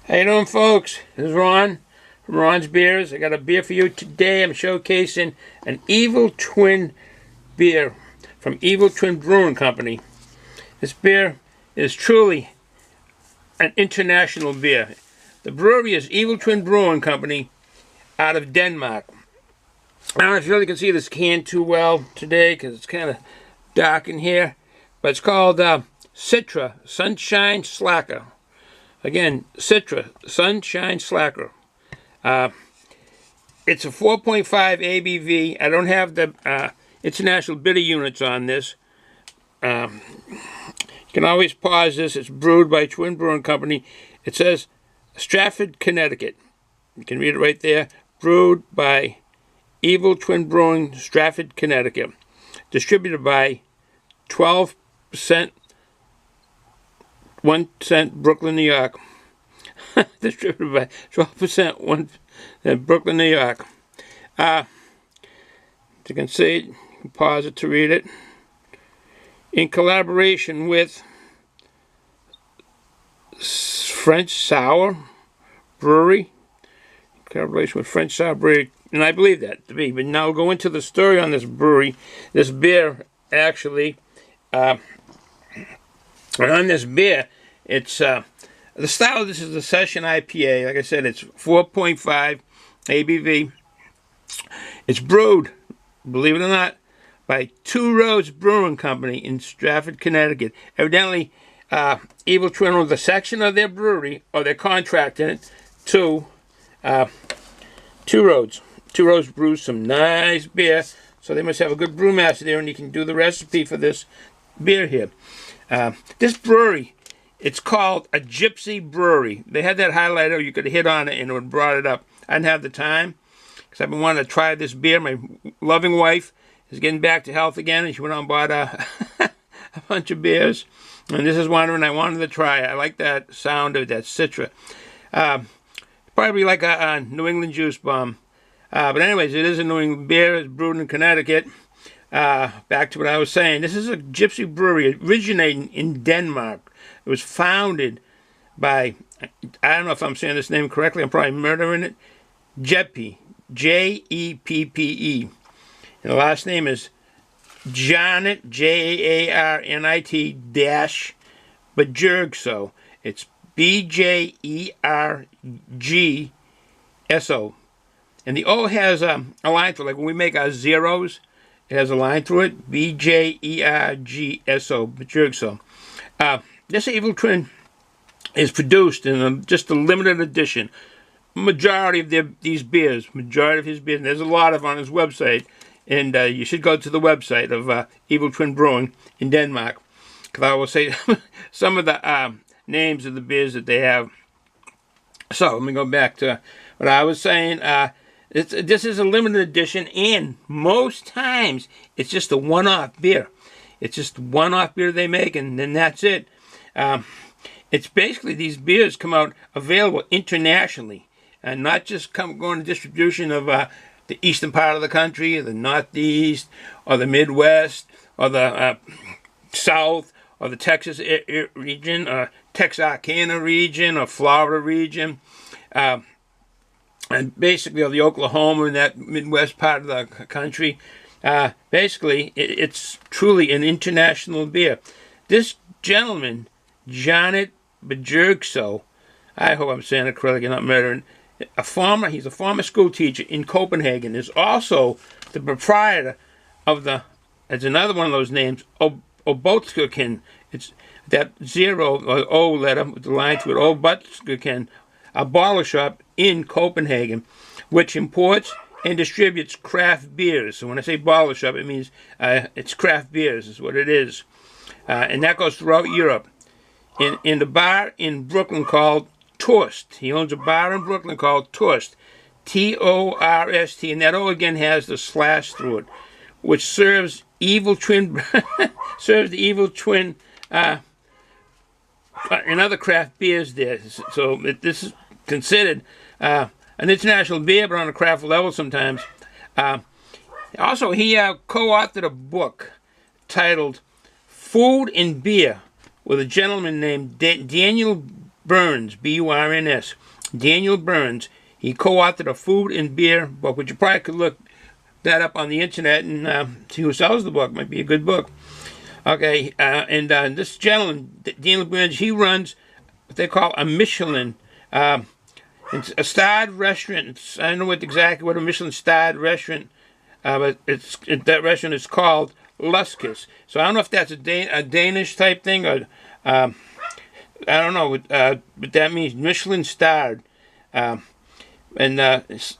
How you doing, folks? This is Ron from Ron's Beers. I got a beer for you today. I'm showcasing an Evil Twin beer from Evil Twin Brewing Company. This beer is truly an international beer. The brewery is Evil Twin Brewing Company out of Denmark. I don't know if you really can see this can too well today because it's kind of dark in here, but it's called CITRA Sunshine Slacker. Again, CITRA Sunshine Slacker. It's a 4.5 ABV. I don't have the international bitter units on this. You can always pause this. It's brewed by Twin Brewing Company. It says Stratford, Connecticut. You can read it right there. Brewed by Evil Twin Brewing, Stratford, Connecticut. Distributed by 12%, 1 cent, Brooklyn, New York. Distributed by 12%, Brooklyn, New York. You can see it, you can pause it to read it. In collaboration with French Sour Brewery. Collaboration with French Sour Brewery. And I believe that to be. But now we'll go into the story on this brewery. This beer, actually, on this beer, it's the style of this is a session IPA. Like I said, it's 4.5 ABV. It's brewed, believe it or not, by TWO ROADS Brewing Company in Stratford, Connecticut. Evidently, Evil Twin was a section of their brewery, or they're contracting it to TWO ROADS. TWO ROADS brews some nice beer, so they must have a good brewmaster there, and you can do the recipe for this beer here. This brewery, it's called a Gypsy Brewery. They had that highlighter, you could hit on it and it would brought it up. I didn't have the time because I've been wanting to try this beer. My loving wife is getting back to health again, and she went out and bought a bunch of beers. And this is one, and I wanted to try it. I like that sound of that CITRA. Probably like a New England juice bomb. But anyways, it is a New England beer. It's brewed in Connecticut. Back to what I was saying. This is a Gypsy brewery originating in Denmark. It was founded by, I don't know if I'm saying this name correctly, I'm probably murdering it, Jeppe, J-E-P-P-E. And the last name is Janet, J-A-R-N-I-T dash Bjergso. It's B-J-E-R-G-S-O. And the O has a line through it. Like when we make our zeros, it has a line through it. B-J-E-R-G-S-O. Bjergso. This Evil Twin is produced in just a limited edition. Majority of these beers, majority of his beers, and there's a lot of on his website. And you should go to the website of Evil Twin Brewing in Denmark. Because I will say some of the names of the beers that they have. So let me go back to what I was saying. This is a limited edition, and most times it's just a one-off beer. It's just one-off beer they make, and then that's it. It's basically these beers come out available internationally, and not just going to distribution of the eastern part of the country, or the northeast, or the Midwest, or the South, or the Texas region, or Texarkana region, or Florida region. And basically, the Oklahoma and that Midwest part of the country, basically, it's truly an international beer. This gentleman, Janet Bjergso, I hope I'm saying it correctly, not murdering, he's a former school teacher in Copenhagen, is also the proprietor of it's another one of those names, Obotskaken. It's that zero, or O letter, with the line to it, Obotskaken, a bottle shop in Copenhagen, which imports and distributes craft beers. So when I say bottle shop, it means it's craft beers is what it is. And that goes throughout Europe. In the bar in Brooklyn called Torst. He owns a bar in Brooklyn called Torst. T-O-R-S-T. And that O again has the slash through it, which serves Evil Twin, serves the Evil Twin and other craft beers there. So this is considered an international beer, but on a craft level sometimes. Also, he co-authored a book titled Food and Beer with a gentleman named Daniel Burns, B-U-R-N-S. Daniel Burns. He co-authored a food and beer book, which you probably could look that up on the internet and see who sells the book. Might be a good book. Okay, and this gentleman, Daniel Burns, he runs what they call a Michelin. It's a starred restaurant. I don't know exactly what a Michelin starred restaurant, but that restaurant is called Luskus. So I don't know if that's a Danish type thing or I don't know what that means. Michelin starred, and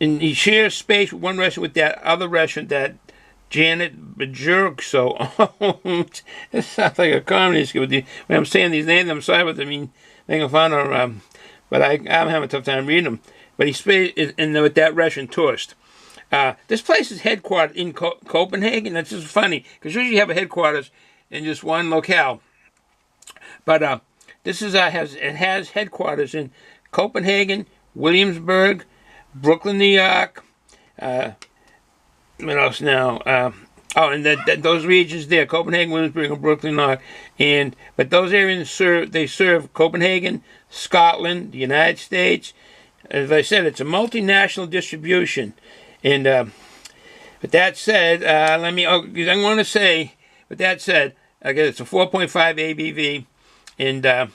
he shares space with one restaurant with that other restaurant that Janet Bajurkso owns. It sounds like a comedy skit. When I'm saying these names, I'm sorry, but I mean making fun of. But I'm having a tough time reading them. But he stays with that restaurant Tourist. This place is headquartered in Copenhagen. That's just funny because usually you have a headquarters in just one locale. But this has headquarters in Copenhagen, Williamsburg, Brooklyn, New York. What else now? And those regions there, Copenhagen, Williamsburg, and Brooklyn, New York. But those areas serve Copenhagen, Scotland, the United States. As I said, it's a multinational distribution. And with that said, I want to say, with that said, I guess it's a 4.5 ABV, and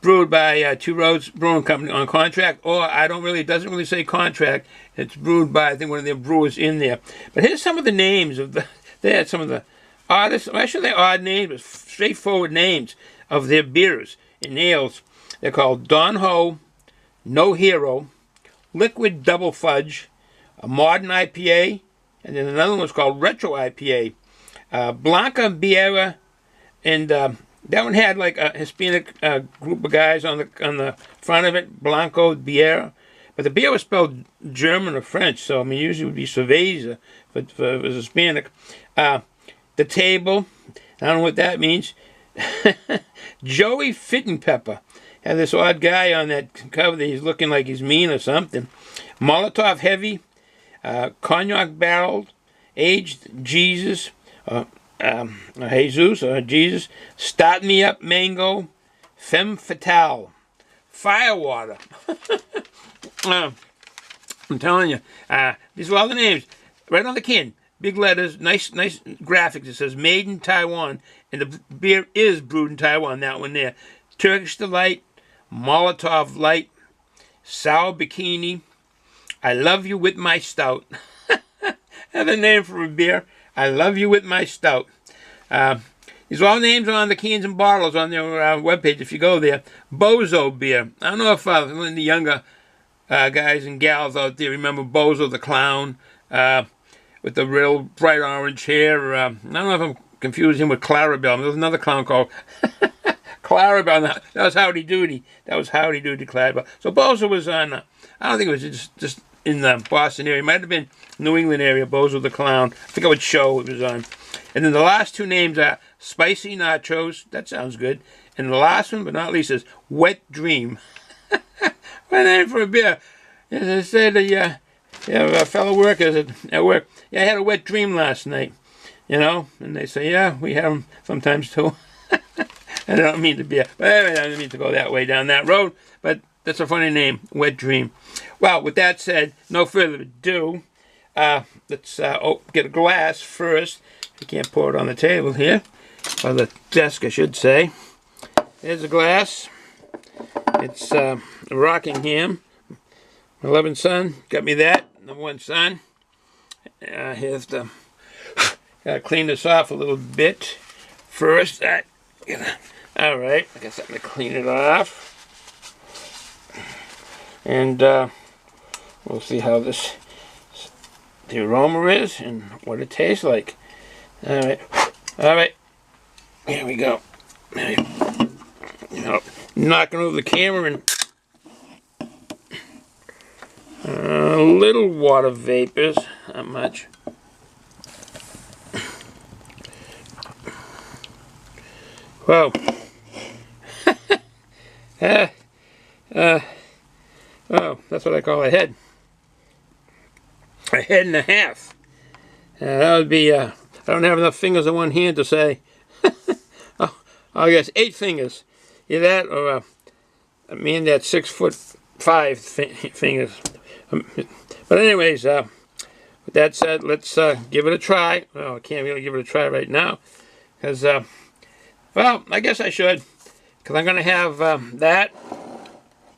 brewed by TWO ROADS Brewing Company on contract, or it doesn't really say contract. It's brewed by, I think, one of their brewers in there. But here's some of the names they had some of the oddest, actually they're odd names, but straightforward names of their beers and ales. They're called Don Ho, No Hero, Liquid Double Fudge, a Modern IPA, and then another one was called Retro IPA. Blanca Biera, and that one had like a Hispanic group of guys on the front of it, Blanco Biera. But the beer was spelled German or French, so I mean usually it would be Cerveza if it was Hispanic. The Table, I don't know what that means. Joey Fittenpepper. Had this odd guy on that cover that he's looking like he's mean or something. Molotov Heavy, Cognac Barreled, Aged Jesus, Jesus or Jesus, Start Me Up Mango, Femme Fatale, Firewater. I'm telling you, these are all the names right on the can. Big letters, nice graphics. It says Made in Taiwan, and the beer is brewed in Taiwan. That one there. Turkish Delight, Molotov Light, Sour Bikini, I Love You With My Stout. That's a name for a beer. I Love You With My Stout. These are all names on the cans and bottles on their webpage if you go there. Bozo Beer. I don't know if the younger guys and gals out there remember Bozo the Clown with the real bright orange hair. I don't know if I'm confusing him with Clarabelle. There was another clown called Clarabelle. That was Howdy Doody. Clarabelle. So Bozo was on, I don't think it was just in the Boston area. It might have been New England area, Bozo the Clown. I forget what show it was on. And then the last two names are Spicy Nachos. That sounds good. And the last one, but not least, is Wet Dream. What a name for a beer. As I said, fellow workers at work, I had a wet dream last night, and they say, yeah, we have them sometimes too. I don't mean to be, I don't mean to go that way down that road, but that's a funny name, Wet Dream. Well, with that said, no further ado, let's get a glass first. You can't pour it on the table here, or the desk, I should say. There's a glass. It's Rockingham. My loving son got me that. Number one son. Here's the. Gotta clean this off a little bit first. All right. I guess I'm gonna clean it off, and we'll see how the aroma is and what it tastes like. All right. Here we go. Knocking over the camera and little water vapors, not much. Whoa. Oh, that's what I call a head. A head and a half. That would be, I don't have enough fingers on one hand to say. I guess 8 fingers. Either that or Me and that 6'5" fingers. But anyways, with that said, let's give it a try. Oh, I can't really give it a try right now. Because, well, I guess I should. Because I'm going to have that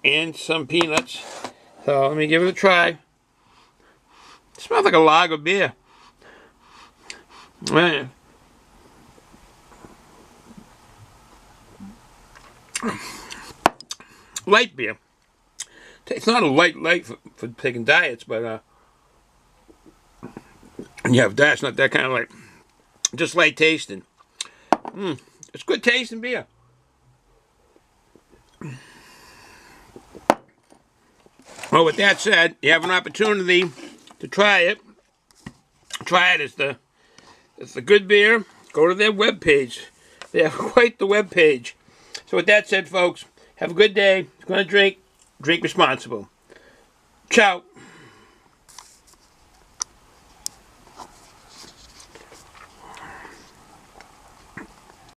and some peanuts. So let me give it a try. It smells like a lager beer. Man. Light beer. It's not a light for taking diets, but yeah, that's not that kind of light. Just light tasting. It's good tasting beer. Well, with that said, you have an opportunity to try it. Try it. It's a good beer. Go to their webpage. They have quite the webpage. So with that said, folks, have a good day. If you're going to drink, drink responsible. Ciao.